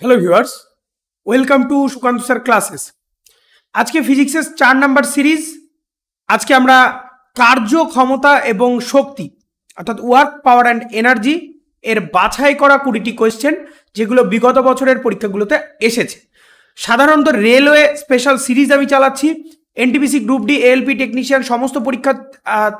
Hello viewers, welcome to Sukanta sir classes. আজকে ফিজিক্সের 4 number series. আজকে আমরা কার্য ক্ষমতা এবং শক্তি অর্থাৎ ওয়ার্ক পাওয়ার অ্যান্ড এনার্জি এর বাছাই করা 20টি কোয়েশ্চেন যেগুলো বিগত বছরের পরীক্ষাগুলোতে এসেছে। সাধারণত রেলওয়ে স্পেশাল সিরিজ আমি চালাচ্ছি। NTPC group D, ALP technician সমস্ত পরীক্ষা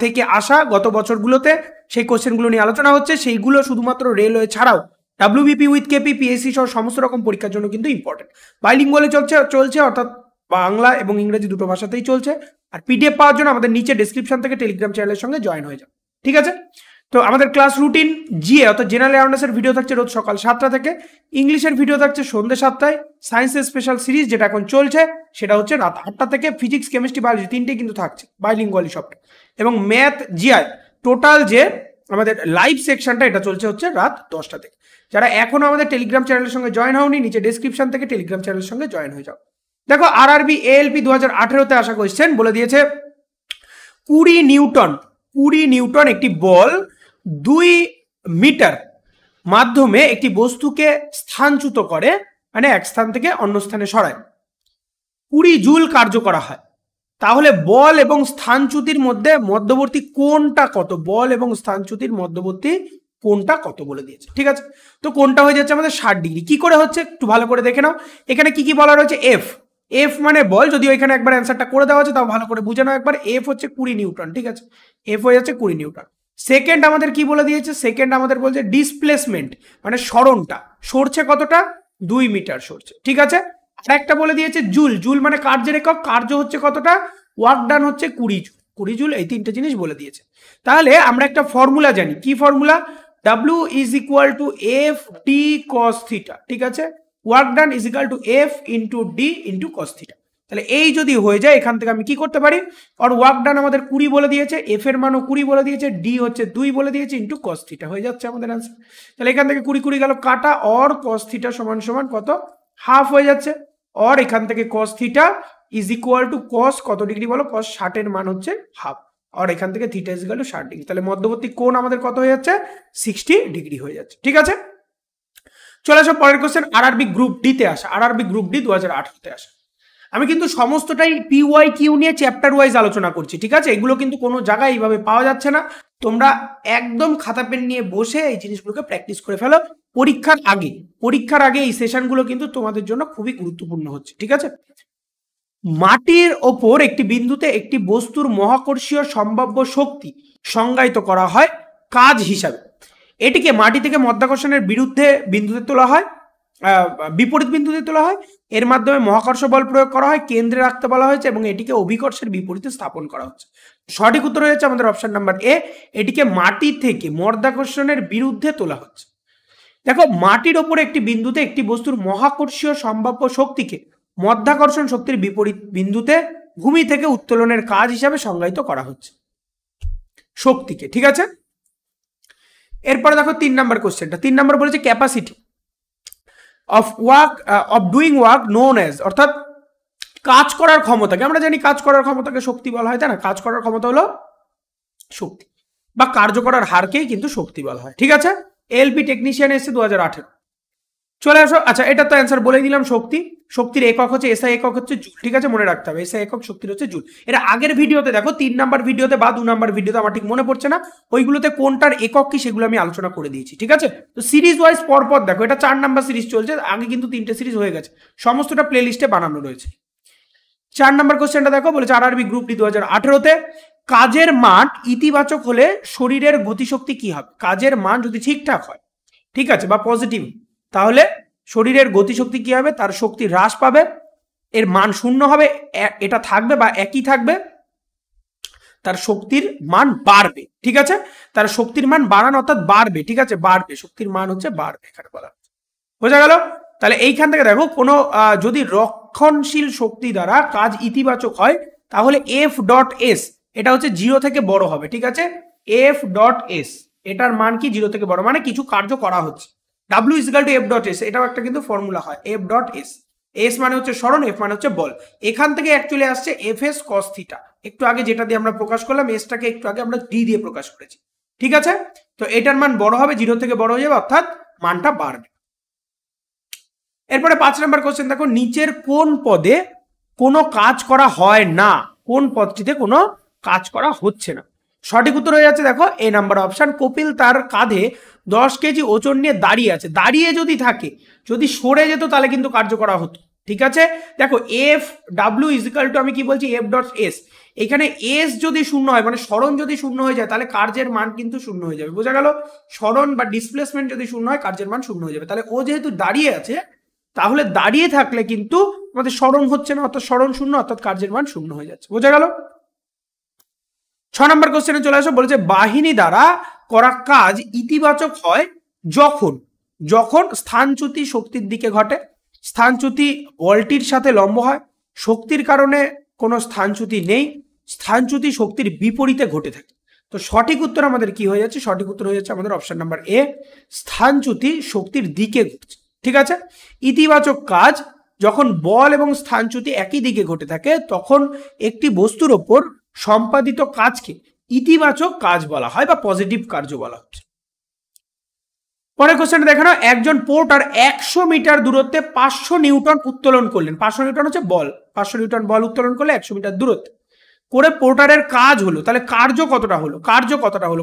থেকে আসা গত বছরগুলোতে সেই কোয়েশ্চেনগুলো নিয়ে আলোচনা হচ্ছে। সেইগুলো শুধুমাত্র রেলওয়ে ছাড়াও ডাব্লিউবিপি উইথ কেপি, পিএসসি সহ সমস্ত রকম পরীক্ষার জন্য কিন্তু ইম্পর্টেন্ট। বাইলিঙ্গুয়ালে চলছে অর্থাৎ বাংলা এবং ইংরেজি দুটো ভাষাতেই চলছে। আর পিডিএফ পাওয়ার জন্য আমাদের নিচে ডেসক্রিপশন থেকে টেলিগ্রাম চ্যানেলের সঙ্গে জয়েন হয়ে যাবে, ঠিক আছে? তো আমাদের ক্লাস রুটিন জিএ অর্থাৎ জেনারেল অ্যাওয়ারনেসের ভিডিও থাকছে রোজ সকাল 7টা থেকে, ইংলিশের ভিডিও থাকছে সন্ধ্যে 7টায়, সায়েন্সের স্পেশাল সিরিজ যেটা এখন চলছে সেটা হচ্ছে রাত 8টা থেকে, ফিজিক্স কেমিস্ট্রি বায়োলজি তিনটেই কিন্তু থাকছে বাইলিঙ্গুয়ালি সবটা, এবং ম্যাথ জিআই টোটাল যে আমাদের লাইভ সেকশনটা এটা চলছে হচ্ছে রাত 10টা থেকে। যারা এখনো আমাদের টেলিগ্রাম চ্যানেলের সঙ্গে জয়েন হওনি নিচে ডেসক্রিপশন থেকে টেলিগ্রাম চ্যানেলের সঙ্গে জয়েন হয়ে যাও। দেখো আরআরবি এএলপি 2018-তে আসা কোয়েশ্চেন বলে দিয়েছে 20 নিউটন একটি বল 2 মিটার মাধ্যমে একটি বস্তুকে স্থানচ্যুত করে, মানে এক স্থান থেকে অন্য স্থানে সরায়। 20 জুল কার্য করা হয়। তাহলে বল এবং স্থানচ্যুতির মধ্যে মধ্যবর্তী কোণটা কত? বল এবং স্থানচ্যুতির মধ্যবর্তী কোণটা কত বলে দিয়েছে, ঠিক আছে? তো কোণটা হয়ে যাচ্ছে আমাদের 60 ডিগ্রি। কি করে হচ্ছে একটু ভালো করে দেখে নাও। এখানে কি কি বলা রয়েছে? এফ মানে বল, যদিও এখানে একবার অ্যান্সারটা করে দেওয়া আছে, তাও ভালো করে বুঝে নাও একবার। এফ হচ্ছে 20 নিউটন, ঠিক আছে? এফ হয়ে যাচ্ছে 20 নিউটন। সেকেন্ড আমাদের কি বলে দিয়েছে? সেকেন্ড আমাদের বলছে ডিসপ্লেসমেন্ট, মানে সরণটা সরছে কতটা? 2 মিটার সরছে, ঠিক আছে? আর একটা বলে দিয়েছে জুল মানে কার্যের একক, কার্য হচ্ছে কতটা? ওয়ার্ক ডান হচ্ছে 20 জুল। এই তিনটে জিনিস বলে দিয়েছে। তাহলে আমরা একটা ফর্মুলা জানি। কি formula? W is equal two F D cos theta, ঠিক আছে? Work done is equal two F into D into cos theta. তাহলে এই যদি হয়ে যায় এখান থেকে আমি কি করতে পারি? আর ওয়ার্ক ডান আমাদের 20 বলে দিয়েছে, এফ এর মানও 20 বলে দিয়েছে, ডি হচ্ছে 2 বলে দিয়েছে ইন্টু কস থিটা, হয়ে যাচ্ছে আমাদের অ্যান্সার। তাহলে এখান থেকে 20 গেল কাটা, অর কস থিটা সমান সমান কত? হাফ হয়ে যাচ্ছে। অর এখান থেকে cos theta is equal to cos কত ডিগ্রি বলো? কস 60 এর মান হচ্ছে হাফ। আর এখান থেকে theta is equal two 60 degree. তাহলে মধ্যবর্তী কোণ আমাদের কত হয়ে যাচ্ছে? 60 ডিগ্রি হয়ে যাচ্ছে, ঠিক আছে? চলে আসো পরের কোশ্চেন। আরআরবি গ্রুপ ডি তে আসা, আরআরবি গ্রুপ ডি 2018-তে আসা। আমি কিন্তু সমস্তটাই পিওয়াই কিউ নিয়ে চ্যাপ্টার ওয়াইজ আলোচনা করছি, ঠিক আছে? এগুলো কিন্তু কোনো জায়গায় এইভাবে পাওয়া যাচ্ছে না। তোমরা একদম খাতা পেন নিয়ে বসে এই জিনিসগুলোকে প্র্যাকটিস করে ফেলো পরীক্ষার আগে এই সেশনগুলো কিন্তু তোমাদের জন্য খুবই গুরুত্বপূর্ণ হচ্ছে, ঠিক আছে? মাটির ওপর একটি বিন্দুতে একটি বস্তুর মহাকর্ষীয় সম্ভাব্য শক্তি সংজ্ঞায়িত করা হয় কাজ হিসাবে। এটিকে মাটি থেকে মাধ্যাকর্ষণের বিরুদ্ধে বিন্দুতে তোলা হয়, বিপরীত বিন্দুতে তোলা হয়। এর মাধ্যমে মহাকর্ষ বল প্রয়োগ করা হয়, কেন্দ্রে রাখতে বলা হয়েছে এবং এটিকে অভিকর্ষের বিপরীতে স্থাপন করা হচ্ছে। সঠিক উত্তর হয়েছে আমাদের অপশন নাম্বার এ, এটিকে মাটি থেকে মাধ্যাকর্ষণের বিরুদ্ধে তোলা হচ্ছে। দেখো মাটির ওপরে একটি বিন্দুতে একটি বস্তুর মহাকর্ষীয় সম্ভাব্য শক্তিকে মাধ্যাকর্ষণ শক্তির বিপরীত বিন্দুতে ভূমি থেকে উত্তোলনের কাজ হিসাবে সংজ্ঞায়িত করা হচ্ছে শক্তিকে, ঠিক আছে? এরপরে দেখো 3 নম্বর কোশ্চেনটা। 3 নম্বর বলেছে capacity of doing work known as, অর্থাৎ কাজ করার ক্ষমতাকে, আমরা জানি কাজ করার ক্ষমতাকে শক্তি বলা হয়, তাই না? কাজ করার ক্ষমতা হলো শক্তি, বা কার্য করার হারকেই কিন্তু শক্তি বলা হয়, ঠিক আছে? এলপি টেকনিশিয়ান এসে 2018। চলে আসো। আচ্ছা, এটা তো অ্যান্সার বলে দিলাম। শক্তির একক হচ্ছে এসআই, একক হচ্ছে জুল, ঠিক আছে? মনে রাখতে হবে এসআই একক, শক্তির হচ্ছে জুল। এটা আগের ভিডিওতে দেখো, 3 নাম্বার ভিডিওতে বা 2 নাম্বার ভিডিওতে, আমার ঠিক মনে পড়ছে না, ওইগুলোতে কোনটার একক কি সেগুলো আমি আলোচনা করে দিয়েছি, ঠিক আছে? তো সিরিজ ওয়াইজ পরপর দেখো, এটা 4 নাম্বার সিরিজ চলছে, আগে কিন্তু 3টে সিরিজ হয়ে গেছে, সমস্তটা প্লে লিস্টে বানানো রয়েছে। 4 নাম্বার কোশ্চেনটা দেখো, বলেছে আরআরবি গ্রুপ ডি 2018-তে কাজের মান ইতিবাচক হলে শরীরের গতিশক্তি কি হবে? কাজের মান যদি ঠিকঠাক হয়, ঠিক আছে, বা পজিটিভ, তাহলে শরীরের গতিশক্তি কি হবে? তার শক্তি হ্রাস পাবে, এর মান 0 হবে, এটা থাকবে বা একই থাকবে, তার শক্তির মান বাড়বে, ঠিক আছে? তার শক্তির মান বাড়ানো অর্থাৎ বাড়বে, ঠিক আছে? বাড়বে, শক্তির মান হচ্ছে বাড়বে, এখানে বলা বোঝা গেল? তাহলে এইখান থেকে দেখো, কোনো যদি রক্ষণশীল শক্তি দ্বারা কাজ ইতিবাচক হয় তাহলে এফ ডট এস এটা হচ্ছে 0 থেকে বড় হবে, ঠিক আছে? এফ ডট এস এটার মান কি? 0 থেকে বড়, মানে কিছু কার্য করা হচ্ছে। W is equal two F dot S, এটাও একটা কিন্তু ফর্মুলা হয়, এফ ডট এস। এস মানে হচ্ছে সরণ, এফ মানে হচ্ছে বল। এখান থেকে অ্যাকচুয়ালি আসছে এফ এস কস থিটা, একটু আগে যেটা দিয়ে আমরা প্রকাশ করলাম, এসটাকে একটু আগে আমরা ডি দিয়ে প্রকাশ করেছি, ঠিক আছে? তো এটার মান বড় হবে, 0 থেকে বড় হয়ে যাবে, অর্থাৎ মানটা বাড়বে। এরপরে 5 নম্বর কোশ্চেন দেখো, নিচের কোন পদে কোনো কাজ করা হয় না, কোন পদটিতে কোনো কাজ করা হচ্ছে না? সঠিক উত্তর হয়ে যাচ্ছে দেখো এ নাম্বার অপশন। কপিল তার কাঁধে 10 কেজি ওজন নিয়ে দাঁড়িয়ে আছে। দাঁড়িয়ে যদি থাকে, যদি সরে যেত তাহলে কিন্তু কার্য করা হতো। ঠিক আছে, দেখো এফ ডাব্লিউ ইজিক্যাল টু, আমি কি বলছি, এফ ডট এস। এখানে এস যদি শূন্য হয়, মানে সরণ যদি শূন্য হয়ে যায়, তাহলে কার্যের মান কিন্তু শূন্য হয়ে যাবে। বোঝা গেল? সরণ বা ডিসপ্লেসমেন্ট যদি শূন্য হয়, কার্যের মান শূন্য হয়ে যাবে। তাহলে ও যেহেতু দাঁড়িয়ে আছে, তাহলে দাঁড়িয়ে থাকলে কিন্তু আমাদের সরণ হচ্ছে না, অর্থাৎ সরণ শূন্য, অর্থাৎ কার্যের মান শূন্য হয়ে যাচ্ছে। বোঝা গেল? 6 নম্বর কোশ্চেনে চলে আসো, বলেছে বাহিনী দ্বারা করা কাজ ইতিবাচক হয় যখন যখন স্থানচ্যুতি শক্তির দিকে ঘটে, স্থানচ্যুতি বলটির সাথে লম্ব হয়, শক্তির কারণে কোনো স্থানচ্যুতি নেই, স্থানচ্যুতি শক্তির বিপরীতে ঘটে থাকে। তো সঠিক উত্তর আমাদের কি হয়ে যাচ্ছে? সঠিক উত্তর হয়ে যাচ্ছে আমাদের অপশন নাম্বার এ, স্থানচ্যুতি শক্তির দিকে ঘটছে। ঠিক আছে, ইতিবাচক কাজ যখন বল এবং স্থানচ্যুতি একই দিকে ঘটে থাকে, তখন একটি বস্তুর ওপর সম্পাদিত কাজকে ইতিবাচক কাজ বলা হয় বা পজিটিভ কার্য বলা হচ্ছে। পরের কোশ্চেন দেখো না, একজন পোর্টার 100 মিটার দূরত্বে 500 নিউটন উত্তোলন করলেন। 500 নিউটন হচ্ছে বল, 500 নিউটন বল উত্তোলন করলে 100 মিটার দূরত্বে করে পোর্টারের কাজ হলো। তাহলে কার্য কতটা হলো?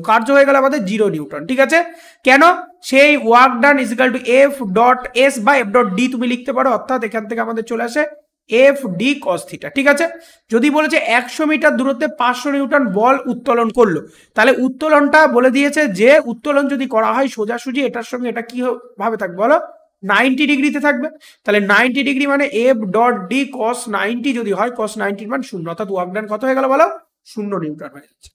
কার্য হয়ে গেল আমাদের 0 নিউটন। ঠিক আছে, কেন? সেই work done is equal to F dot S বা এফ ডট ডি তুমি লিখতে পারো, অর্থাৎ এখান থেকে আমাদের চলে আসে এফ ডি কস থিটা। ঠিক আছে, যদি বলেছে 100 মিটার দূরত্বে 500 নিউটন বল উত্তোলন করলো, তাহলে উত্তোলনটা বলে দিয়েছে যে উত্তোলন যদি করা হয় সোজাসুজি এটার সঙ্গে এটা কি ভাবে থাকবে বলো? 90 ডিগ্রিতে থাকবে। তাহলে 90 ডিগ্রি মানে এফ ডট ডি কস 90 যদি হয়, কস 90 মান 0, অর্থাৎ ওয়ার্ক ডান কত হয়ে গেল বলো? 0 নিউটন হয়ে যাচ্ছে।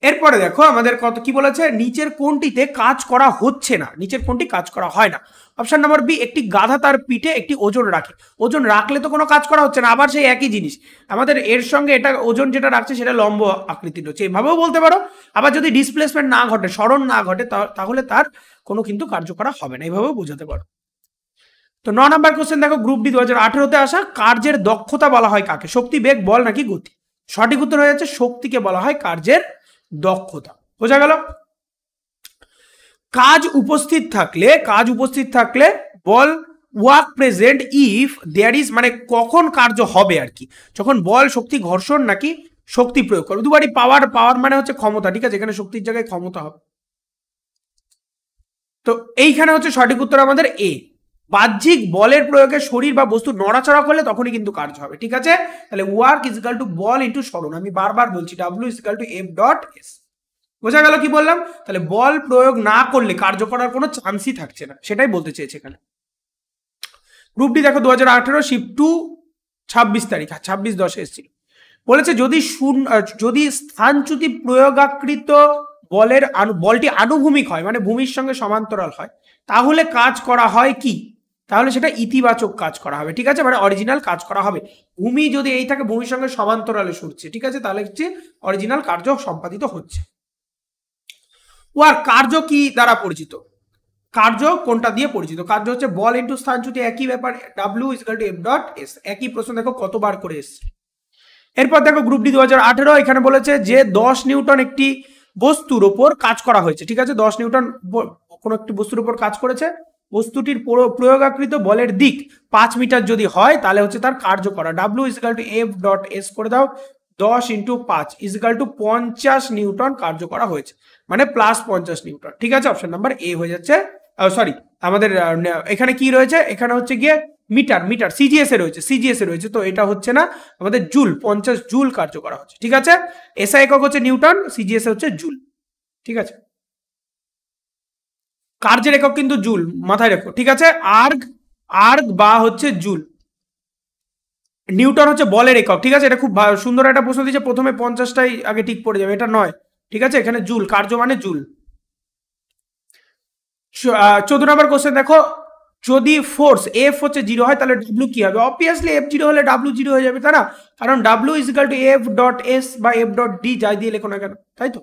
এরপরে দেখো আমাদের কত কি বলেছে, নিচের কোনটিতে কাজ করা হচ্ছে না, নিচের কোনটি কাজ করা হয় না? অপশন নাম্বার বি, একটি গাধা তার পিঠে একটি ওজন রাখে। ওজন রাখলে তো কোনো কাজ করা হচ্ছে না, আবার সেই একই জিনিস আমাদের এর সঙ্গে এটা ওজন যেটা রাখছে সেটা লম্ব আকৃতির হচ্ছে, এভাবেও বলতে পারো। আবার যদি ডিসপ্লেসমেন্ট না ঘটে, সরণ না ঘটে, তাহলে তার কোনো কিন্তু কার্য করা হবে না, এইভাবেও বোঝাতে পারো। তো 9 নম্বর কোশ্চেন দেখো, গ্রুপ ডি 2018-তে আসা, কার্যের দক্ষতা বলা হয় কাকে? শক্তি, বেগ, বল নাকি গতি? সঠিক উত্তর হয়ে যাচ্ছে শক্তিকে বলা হয় কার্যের দক্ষতা। বোঝা গেল? কাজ উপস্থিত থাকলে বল work present if there is, মানে কখন কার্য হবে আর কি, যখন বল, শক্তি, ঘর্ষণ নাকি শক্তি প্রয়োগ করবে। দুবারই পাওয়ার মানে হচ্ছে ক্ষমতা। ঠিক আছে, এখানে শক্তির জায়গায় ক্ষমতা হবে। তো এইখানে হচ্ছে সঠিক উত্তর আমাদের এ, বাহ্যিক বলের প্রয়োগে শরীর বা বস্তু নড়াচড়া করলে তখনই কিন্তু কার্য হবে। ঠিক আছে, তাহলে ওয়ার্ক ইজিক্যাল টু বল ইন্টু সরণ, আমি বারবার বলছি W is equal to F dot S. বোঝা গেল কি বললাম? তাহলে বল প্রয়োগ না করলে কার্য করার কোনো চান্সই থাকছে না, সেটাই বলতে চেয়েছে এখানে। গ্রুপ ডি দেখো 2018 শিফট 2 26 তারিখ, 26/10 এসেছিল। বলেছে যদি স্থানচ্যুতি প্রয়োগাকৃত বলটি আনুভূমিক হয়, মানে ভূমির সঙ্গে সমান্তরাল হয়, তাহলে কাজ করা হয় কি? তাহলে সেটা ইতিবাচক কাজ করা হবে। ঠিক আছে, মানে অরিজিনাল কাজ করা হবে। ভূমি যদি এই থাকে, ভূমির সঙ্গে সমান্তরালে সরছে, ঠিক আছে, তাহলে হচ্ছে অরিজিনাল কার্য সম্পাদিত হচ্ছে। ওয়ার্ক কার্য কি দ্বারা পরিচিত? কার্য কোনটা দিয়ে পরিচিত? কার্য হচ্ছে বল ইন্টু স্থানচ্যুতি, একই ব্যাপার, W is equal to F dot S. একই প্রশ্ন দেখো কতবার করে এসছে। এরপর দেখো গ্রুপ ডি 2018, এখানে বলেছে যে 10 নিউটন একটি বস্তুর ওপর কাজ করা হয়েছে। ঠিক আছে, 10 নিউটন কোনো একটি বস্তুর উপর কাজ করেছে, বস্তুটির প্রয়োগাকৃত বলের দিক 5 মিটার যদি হয়, তাহলে হচ্ছে তার কার্য করা। W is equal to F dot S করে দাও, 10 ইন্টু 5 ইজিক্যাল টু 50 নিউটন কার্য করা হয়েছে, মানে প্লাস 50 নিউটন। ঠিক আছে, অপশন নাম্বার এ হয়ে যাচ্ছে। সরি, আমাদের এখানে কি রয়েছে? এখানে হচ্ছে গিয়ে মিটার সিজিএস এ রয়েছে, তো এটা হচ্ছে না, আমাদের জুল, 50 জুল কার্য করা হচ্ছে। ঠিক আছে, এসআই একক হচ্ছে নিউটন, সিজিএস এ হচ্ছে জুল। ঠিক আছে, কার্যের একক কিন্তু জুল, মাথায় রেখো। ঠিক আছে, আর্গ বা হচ্ছে জুল, নিউটন হচ্ছে বলের একক। ঠিক আছে, এটা খুব সুন্দর একটা প্রশ্ন দিয়েছে, প্রথমে 50টাই আগে ঠিক পড়ে যাবে, এটা নয়। ঠিক আছে, এখানে জুল, কার্য মানে জুল। 14 নম্বর কোশ্চেন দেখো, যদি ফোর্স এফ হচ্ছে 0 হয়, তাহলে ডাব্লিউ কি হবে? অবভিয়াসলি এফ 0 হলে ডাব্লিউ 0 হয়ে যাবে, তাই না? কারণ W is equal to F dot S বা এফ ডট ডি, যাই দিয়ে লেখো না কেন, তাই তো।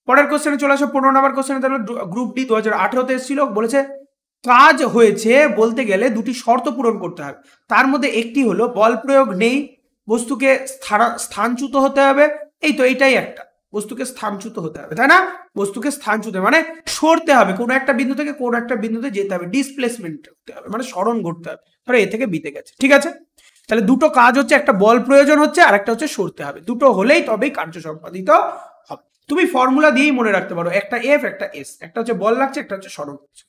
পরের কোশ্চেনে চলে আসো, 15 নম্বর কোশ্চেনে দেখো, গ্রুপ ডি 2018-তে এসেছিল। বলেছে কাজ হয়েছে বলতে গেলে দুটি শর্ত পূরণ করতে হবে, তার মধ্যে একটি হলো বল প্রয়োগ নেই, বস্তুকে স্থানচ্যুত হতে হবে, এই তো, এইটাই একটা। বস্তুকে স্থানচ্যুত হতে হবে, তাই না? বস্তুকে স্থানচ্যুত মানে সরতে হবে, কোনো একটা বিন্দু থেকে কোনো একটা বিন্দুতে যেতে হবে, ডিসপ্লেসমেন্ট হতে হবে, মানে সরণ করতে হবে, ধরো এ থেকে বিতে গেছে, ঠিক আছে? তাহলে দুটো কাজ হচ্ছে, একটা বল প্রয়োজন হচ্ছে আর একটা হচ্ছে সরতে হবে, দুটো হলেই তবেই কার্য সম্পাদিত হবে। তুমি ফর্মুলা দিয়েই মনে রাখতে পারো, একটা এফ একটা এস, একটা হচ্ছে বল লাগছে, একটা হচ্ছে সরণ হচ্ছে।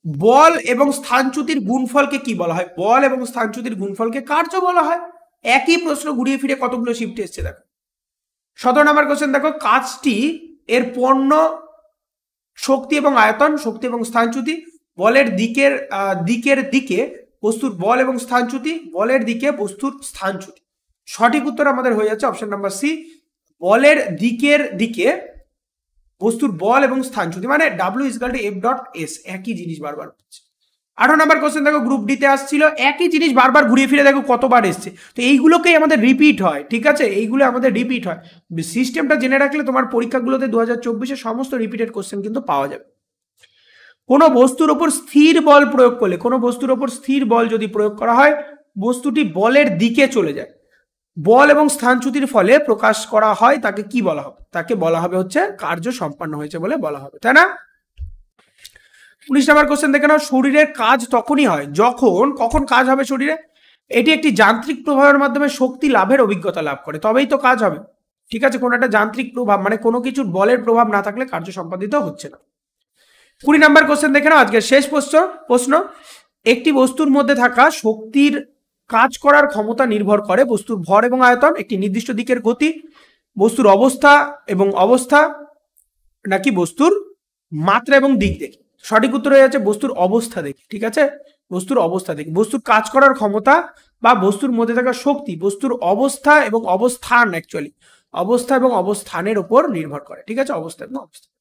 বল এবং স্থানচ্যুতির গুণফলকে কি বলা হয়? বল এবং স্থানচ্যুতির গুণফলকে কার্য বলা হয়। একই প্রশ্ন ঘুরিয়ে ফিরে কতগুলো শিফট এসছে দেখো। 17 নম্বর কোশ্চেন দেখো, কাজটি এর পণ্য শক্তি এবং আয়তন, শক্তি এবং স্থানচ্যুতি, বলের দিকের দিকে বস্তুর বল এবং স্থানচ্যুতি, বলের দিকে বস্তুর স্থানচ্যুতি। সঠিক উত্তর আমাদের হয়ে যাচ্ছে অপশন নাম্বার সি, বলের দিকের দিকে বস্তুর বল এবং স্থানচ্যুতি, মানে W=F.S, একই জিনিস বারবার হচ্ছে। 18 নম্বর কোশ্চেন দেখো, গ্রুপ ডি তে আসছিল, একই জিনিস বারবার ঘুরিয়ে ফিরে দেখো কতবার এসছে, তো এইগুলোকেই আমাদের রিপিট হয়, ঠিক আছে? এইগুলো আমাদের রিপিট হয়। সিস্টেমটা জেনে রাখলে তোমার পরীক্ষাগুলোতে 2024-এ সমস্ত রিপিটেড কোশ্চেন কিন্তু পাওয়া যাবে। কোনো বস্তুর ওপর স্থির বল প্রয়োগ করলে, কোনো বস্তুর ওপর স্থির বল যদি প্রয়োগ করা হয়, বস্তুটি বলের দিকে চলে যায়, বল এবং স্থানচ্যুতির ফলে প্রকাশ করা হয়, তাকে কি বলা হবে? তাকে বলা হবে হচ্ছে কার্য সম্পন্ন হয়েছে বলে বলা হবে, তাই না? 19 নম্বর কোশ্চেন দেখে নাও, শরীরের কাজ তখনই হয় যখন, কখন কাজ হবে শরীরে? এটি একটি যান্ত্রিক প্রভাবের মাধ্যমে শক্তি লাভের অভিজ্ঞতা লাভ করে, তবেই তো কাজ হবে, ঠিক আছে? কোনো একটা যান্ত্রিক প্রভাব মানে কোনো কিছুর বলের প্রভাব না থাকলে কার্য সম্পাদিত হচ্ছে না। 20 নম্বর কোশ্চেন দেখে নাও, আজকের শেষ প্রশ্ন, একটি বস্তুর মধ্যে থাকা শক্তির কাজ করার ক্ষমতা নির্ভর করে বস্তুর ভর এবং আয়তন, একটি নির্দিষ্ট দিকের গতি, বস্তুর অবস্থা এবং অবস্থা, নাকি বস্তুর মাত্রা এবং দিক দেখে? সঠিক উত্তর হয়ে যাচ্ছে বস্তুর অবস্থা দেখে, ঠিক আছে? বস্তুর অবস্থা দেখে। বস্তুর কাজ করার ক্ষমতা বা বস্তুর মধ্যে থাকা শক্তি বস্তুর অবস্থা এবং অবস্থান, অ্যাকচুয়ালি অবস্থা এবং অবস্থানের উপর নির্ভর করে, ঠিক আছে? অবস্থা এবং অবস্থান।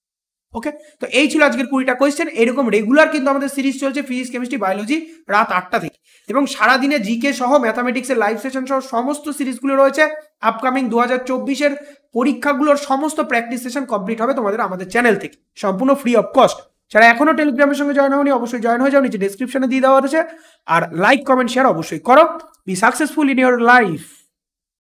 ওকে, তো এই ছিল আজকের 20টা কোয়েশ্চেন। এরকম রেগুলার কিন্তু আমাদের সিরিজ চলছে ফিজিক্স, কেমিস্ট্রি, বায়োলজি রাত 8টা থেকে, এবং সারাদিনে জিকে সহ ম্যাথামেটিক্সের লাইভ সেশন সহ সমস্ত সিরিজগুলো রয়েছে। আপকামিং 2024-এর পরীক্ষাগুলোর সমস্ত প্র্যাকটিস সেশন কমপ্লিট হবে তোমাদের আমাদের চ্যানেল থেকে, সম্পূর্ণ ফ্রি অফ কস্ট। যারা এখনো টেলিগ্রামের সঙ্গে জয়েন হওনি অবশ্যই জয়েন হয়ে যাও, নিচে ডেসক্রিপশনে দিয়ে দেওয়া রয়েছে। আর লাইক কমেন্ট শেয়ার অবশ্যই করো। Be successful in your life.